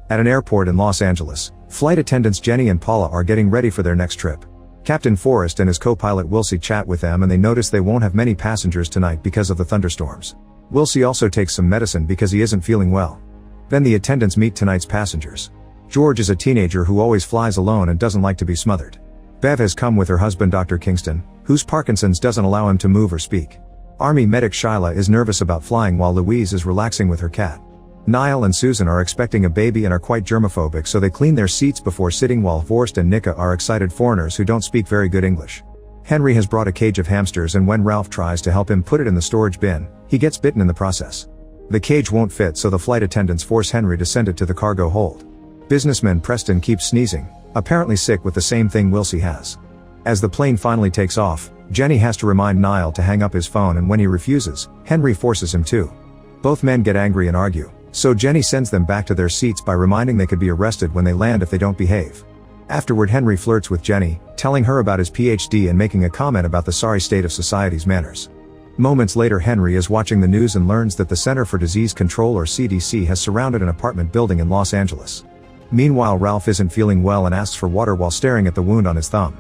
At an airport in Los Angeles, flight attendants Jenny and Paula are getting ready for their next trip. Captain Forrest and his co-pilot Wilsey chat with them and they notice they won't have many passengers tonight because of the thunderstorms. Wilsey also takes some medicine because he isn't feeling well. Then the attendants meet tonight's passengers. George is a teenager who always flies alone and doesn't like to be smothered. Bev has come with her husband Dr. Kingston, whose Parkinson's doesn't allow him to move or speak. Army medic Shyla is nervous about flying while Louise is relaxing with her cat. Niall and Susan are expecting a baby and are quite germophobic, so they clean their seats before sitting, while Forrest and Nika are excited foreigners who don't speak very good English. Henry has brought a cage of hamsters, and when Ralph tries to help him put it in the storage bin, he gets bitten in the process. The cage won't fit, so the flight attendants force Henry to send it to the cargo hold. Businessman Preston keeps sneezing, apparently sick with the same thing Wilsey has. As the plane finally takes off, Jenny has to remind Niall to hang up his phone, and when he refuses, Henry forces him to. Both men get angry and argue, so Jenny sends them back to their seats by reminding they could be arrested when they land if they don't behave. Afterward, Henry flirts with Jenny, telling her about his PhD and making a comment about the sorry state of society's manners. Moments later, Henry is watching the news and learns that the Center for Disease Control, or CDC, has surrounded an apartment building in Los Angeles. Meanwhile, Ralph isn't feeling well and asks for water while staring at the wound on his thumb.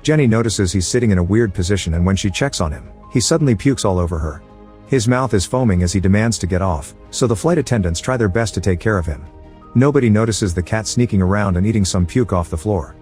Jenny notices he's sitting in a weird position, and when she checks on him, he suddenly pukes all over her. His mouth is foaming as he demands to get off, so the flight attendants try their best to take care of him. Nobody notices the cat sneaking around and eating some puke off the floor.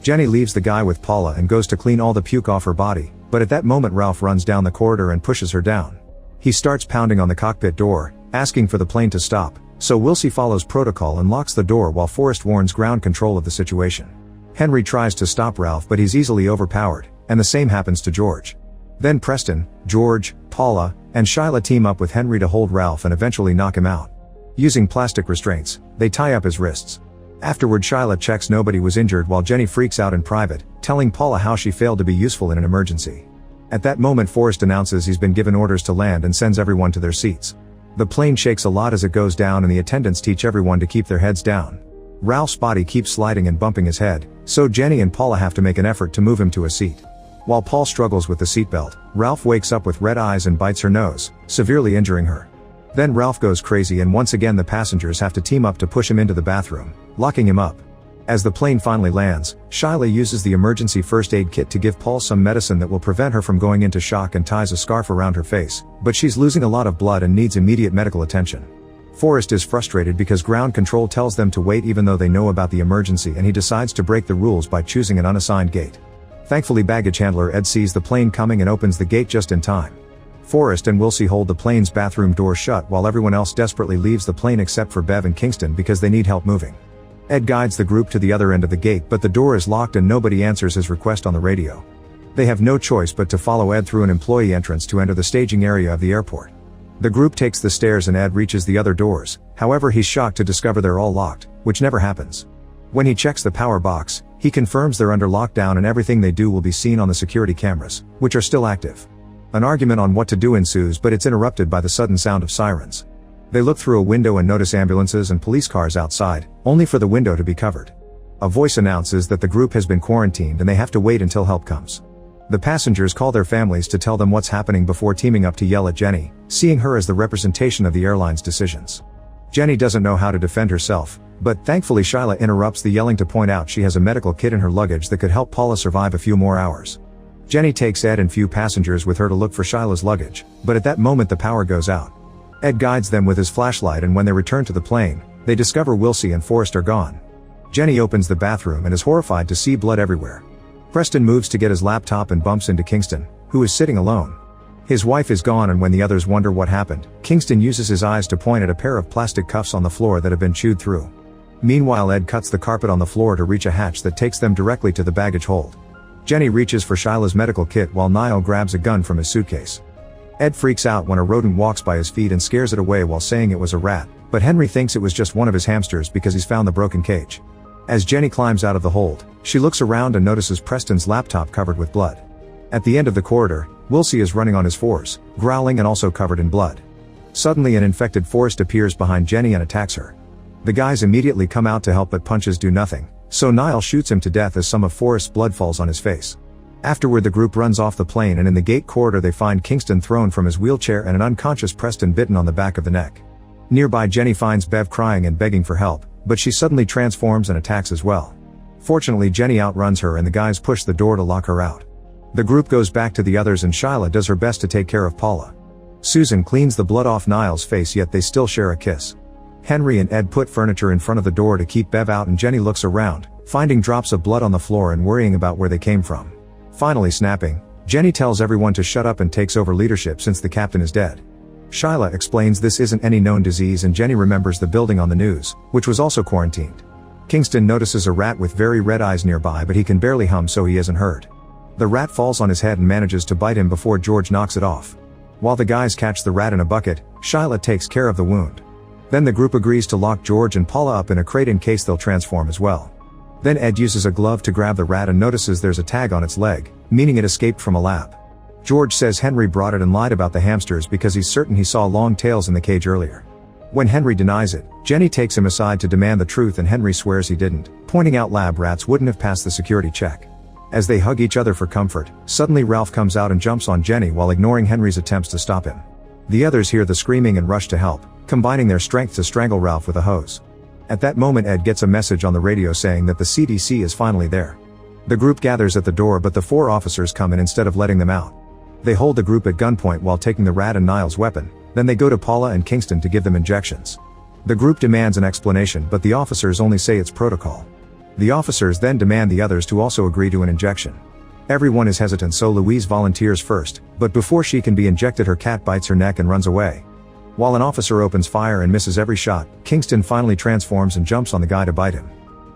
Jenny leaves the guy with Paula and goes to clean all the puke off her body, but at that moment Ralph runs down the corridor and pushes her down. He starts pounding on the cockpit door, asking for the plane to stop, so Wilsey follows protocol and locks the door while Forrest warns ground control of the situation. Henry tries to stop Ralph, but he's easily overpowered, and the same happens to George. Then Preston, George, Paula, and Shyla team up with Henry to hold Ralph and eventually knock him out. Using plastic restraints, they tie up his wrists. Afterward, Shyla checks nobody was injured while Jenny freaks out in private, telling Paula how she failed to be useful in an emergency. At that moment, Forrest announces he's been given orders to land and sends everyone to their seats. The plane shakes a lot as it goes down, and the attendants teach everyone to keep their heads down. Ralph's body keeps sliding and bumping his head, so Jenny and Paula have to make an effort to move him to a seat. While Paul struggles with the seatbelt, Ralph wakes up with red eyes and bites her nose, severely injuring her. Then Ralph goes crazy, and once again the passengers have to team up to push him into the bathroom, locking him up. As the plane finally lands, Shyla uses the emergency first aid kit to give Paul some medicine that will prevent her from going into shock and ties a scarf around her face, but she's losing a lot of blood and needs immediate medical attention. Forrest is frustrated because ground control tells them to wait even though they know about the emergency, and he decides to break the rules by choosing an unassigned gate. Thankfully, baggage handler Ed sees the plane coming and opens the gate just in time. Forrest and Wilsey hold the plane's bathroom door shut while everyone else desperately leaves the plane except for Bev and Kingston because they need help moving. Ed guides the group to the other end of the gate, but the door is locked and nobody answers his request on the radio. They have no choice but to follow Ed through an employee entrance to enter the staging area of the airport. The group takes the stairs and Ed reaches the other doors, however he's shocked to discover they're all locked, which never happens. When he checks the power box, he confirms they're under lockdown and everything they do will be seen on the security cameras, which are still active. An argument on what to do ensues, but it's interrupted by the sudden sound of sirens. They look through a window and notice ambulances and police cars outside, only for the window to be covered. A voice announces that the group has been quarantined and they have to wait until help comes. The passengers call their families to tell them what's happening before teaming up to yell at Jenny, seeing her as the representation of the airline's decisions. Jenny doesn't know how to defend herself, but thankfully Shyla interrupts the yelling to point out she has a medical kit in her luggage that could help Paula survive a few more hours. Jenny takes Ed and few passengers with her to look for Shyla's luggage, but at that moment the power goes out. Ed guides them with his flashlight, and when they return to the plane, they discover Wilsey and Forrest are gone. Jenny opens the bathroom and is horrified to see blood everywhere. Preston moves to get his laptop and bumps into Kingston, who is sitting alone. His wife is gone, and when the others wonder what happened, Kingston uses his eyes to point at a pair of plastic cuffs on the floor that have been chewed through. Meanwhile, Ed cuts the carpet on the floor to reach a hatch that takes them directly to the baggage hold. Jenny reaches for Shyla's medical kit while Niall grabs a gun from his suitcase. Ed freaks out when a rodent walks by his feet and scares it away while saying it was a rat, but Henry thinks it was just one of his hamsters because he's found the broken cage. As Jenny climbs out of the hold, she looks around and notices Preston's laptop covered with blood. At the end of the corridor, Wilsey is running on his fours, growling and also covered in blood. Suddenly an infected Forrest appears behind Jenny and attacks her. The guys immediately come out to help, but punches do nothing, so Niall shoots him to death as some of Forrest's blood falls on his face. Afterward, the group runs off the plane, and in the gate corridor they find Kingston thrown from his wheelchair and an unconscious Preston bitten on the back of the neck. Nearby, Jenny finds Bev crying and begging for help, but she suddenly transforms and attacks as well. Fortunately, Jenny outruns her and the guys push the door to lock her out. The group goes back to the others and Shyla does her best to take care of Paula. Susan cleans the blood off Niall's face, yet they still share a kiss. Henry and Ed put furniture in front of the door to keep Bev out and Jenny looks around, finding drops of blood on the floor and worrying about where they came from. Finally snapping, Jenny tells everyone to shut up and takes over leadership since the captain is dead. Shyla explains this isn't any known disease and Jenny remembers the building on the news, which was also quarantined. Kingston notices a rat with very red eyes nearby, but he can barely hum, so he isn't hurt. The rat falls on his head and manages to bite him before George knocks it off. While the guys catch the rat in a bucket, Shyla takes care of the wound. Then the group agrees to lock George and Paula up in a crate in case they'll transform as well. Then Ed uses a glove to grab the rat and notices there's a tag on its leg, meaning it escaped from a lab. George says Henry brought it and lied about the hamsters because he's certain he saw long tails in the cage earlier. When Henry denies it, Jenny takes him aside to demand the truth and Henry swears he didn't, pointing out lab rats wouldn't have passed the security check. As they hug each other for comfort, suddenly Ralph comes out and jumps on Jenny while ignoring Henry's attempts to stop him. The others hear the screaming and rush to help, combining their strength to strangle Ralph with a hose. At that moment Ed gets a message on the radio saying that the CDC is finally there. The group gathers at the door but the 4 officers come in instead of letting them out. They hold the group at gunpoint while taking the rat and Niall's weapon, then they go to Paula and Kingston to give them injections. The group demands an explanation but the officers only say it's protocol. The officers then demand the others to also agree to an injection. Everyone is hesitant, so Louise volunteers first, but before she can be injected her cat bites her neck and runs away. While an officer opens fire and misses every shot, Kingston finally transforms and jumps on the guy to bite him.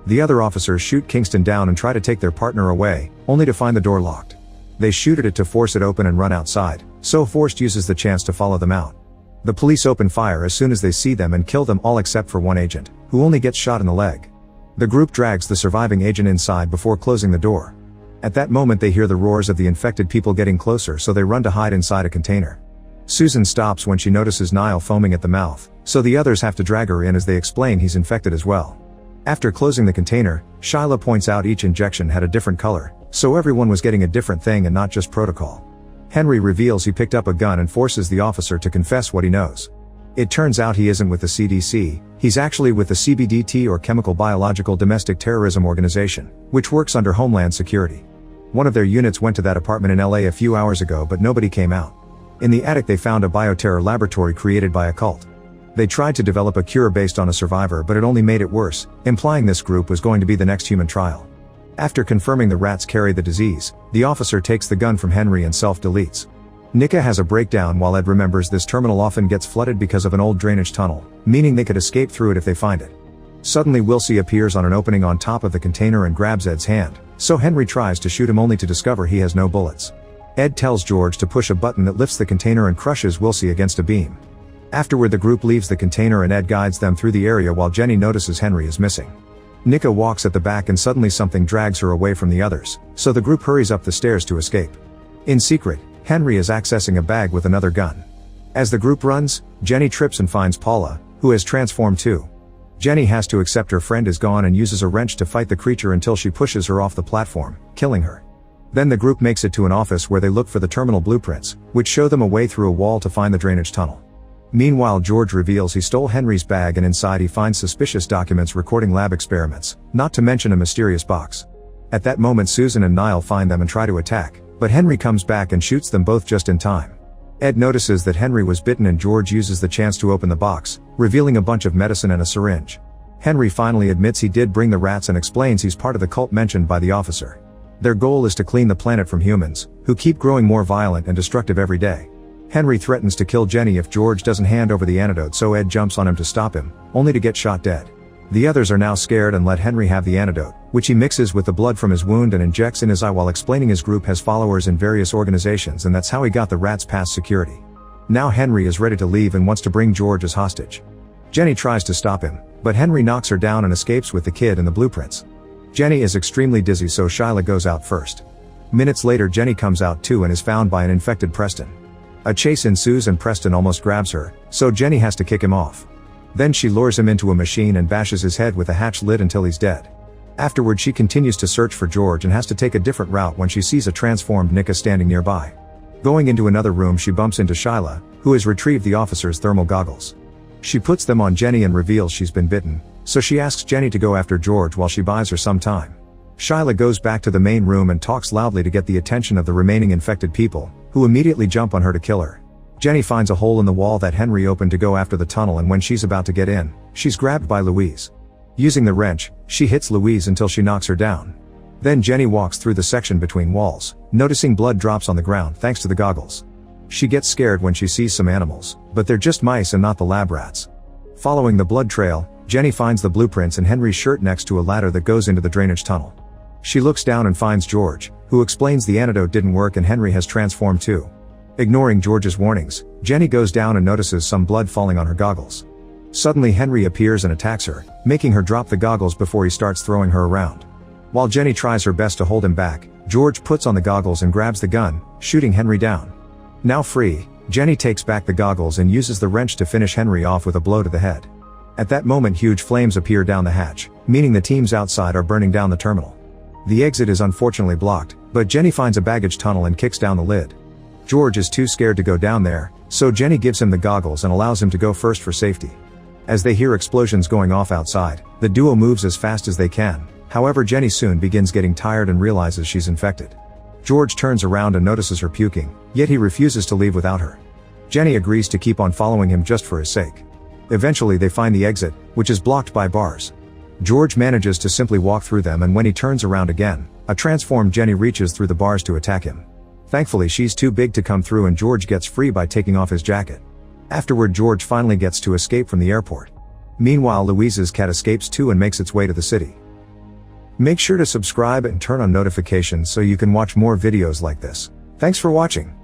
The other officers shoot Kingston down and try to take their partner away, only to find the door locked. They shoot at it to force it open and run outside, so Forrest uses the chance to follow them out. The police open fire as soon as they see them and kill them all except for one agent, who only gets shot in the leg. The group drags the surviving agent inside before closing the door. At that moment they hear the roars of the infected people getting closer, so they run to hide inside a container. Susan stops when she notices Niall foaming at the mouth, so the others have to drag her in as they explain he's infected as well. After closing the container, Shyla points out each injection had a different color, so everyone was getting a different thing and not just protocol. Henry reveals he picked up a gun and forces the officer to confess what he knows. It turns out he isn't with the CDC, he's actually with the CBDT, or Chemical Biological Domestic Terrorism Organization, which works under Homeland Security. One of their units went to that apartment in LA a few hours ago but nobody came out. In the attic they found a bioterror laboratory created by a cult. They tried to develop a cure based on a survivor but it only made it worse, implying this group was going to be the next human trial. After confirming the rats carry the disease, the officer takes the gun from Henry and self-deletes. Nika has a breakdown while Ed remembers this terminal often gets flooded because of an old drainage tunnel, meaning they could escape through it if they find it. Suddenly Wilsey appears on an opening on top of the container and grabs Ed's hand, so Henry tries to shoot him only to discover he has no bullets. Ed tells George to push a button that lifts the container and crushes Wilsey against a beam. Afterward the group leaves the container and Ed guides them through the area while Jenny notices Henry is missing. Nika walks at the back and suddenly something drags her away from the others, so the group hurries up the stairs to escape. In secret, Henry is accessing a bag with another gun. As the group runs, Jenny trips and finds Paula, who has transformed too. Jenny has to accept her friend is gone and uses a wrench to fight the creature until she pushes her off the platform, killing her. Then the group makes it to an office where they look for the terminal blueprints, which show them a way through a wall to find the drainage tunnel. Meanwhile George reveals he stole Henry's bag and inside he finds suspicious documents recording lab experiments, not to mention a mysterious box. At that moment Susan and Niall find them and try to attack, but Henry comes back and shoots them both just in time. Ed notices that Henry was bitten and George uses the chance to open the box, revealing a bunch of medicine and a syringe. Henry finally admits he did bring the rats and explains he's part of the cult mentioned by the officer. Their goal is to clean the planet from humans, who keep growing more violent and destructive every day. Henry threatens to kill Jenny if George doesn't hand over the antidote, so Ed jumps on him to stop him, only to get shot dead. The others are now scared and let Henry have the antidote, which he mixes with the blood from his wound and injects in his eye while explaining his group has followers in various organizations and that's how he got the rats past security. Now Henry is ready to leave and wants to bring George as hostage. Jenny tries to stop him, but Henry knocks her down and escapes with the kid and the blueprints. Jenny is extremely dizzy, so Shyla goes out first. Minutes later Jenny comes out too and is found by an infected Preston. A chase ensues and Preston almost grabs her, so Jenny has to kick him off. Then she lures him into a machine and bashes his head with a hatch lid until he's dead. Afterward she continues to search for George and has to take a different route when she sees a transformed Nika standing nearby. Going into another room she bumps into Shyla, who has retrieved the officer's thermal goggles. She puts them on Jenny and reveals she's been bitten, so she asks Jenny to go after George while she buys her some time. Shyla goes back to the main room and talks loudly to get the attention of the remaining infected people, who immediately jump on her to kill her. Jenny finds a hole in the wall that Henry opened to go after the tunnel, and when she's about to get in, she's grabbed by Louise. Using the wrench, she hits Louise until she knocks her down. Then Jenny walks through the section between walls, noticing blood drops on the ground thanks to the goggles. She gets scared when she sees some animals, but they're just mice and not the lab rats. Following the blood trail, Jenny finds the blueprints in Henry's shirt next to a ladder that goes into the drainage tunnel. She looks down and finds George, who explains the antidote didn't work and Henry has transformed too. Ignoring George's warnings, Jenny goes down and notices some blood falling on her goggles. Suddenly Henry appears and attacks her, making her drop the goggles before he starts throwing her around. While Jenny tries her best to hold him back, George puts on the goggles and grabs the gun, shooting Henry down. Now free, Jenny takes back the goggles and uses the wrench to finish Henry off with a blow to the head. At that moment huge flames appear down the hatch, meaning the teams outside are burning down the terminal. The exit is unfortunately blocked, but Jenny finds a baggage tunnel and kicks down the lid. George is too scared to go down there, so Jenny gives him the goggles and allows him to go first for safety. As they hear explosions going off outside, the duo moves as fast as they can. However, Jenny soon begins getting tired and realizes she's infected. George turns around and notices her puking, yet he refuses to leave without her. Jenny agrees to keep on following him just for his sake. Eventually they find the exit, which is blocked by bars. George manages to simply walk through them, and when he turns around again, a transformed Jenny reaches through the bars to attack him. Thankfully she's too big to come through and George gets free by taking off his jacket. Afterward George finally gets to escape from the airport. Meanwhile Louise's cat escapes too and makes its way to the city. Make sure to subscribe and turn on notifications so you can watch more videos like this. Thanks for watching.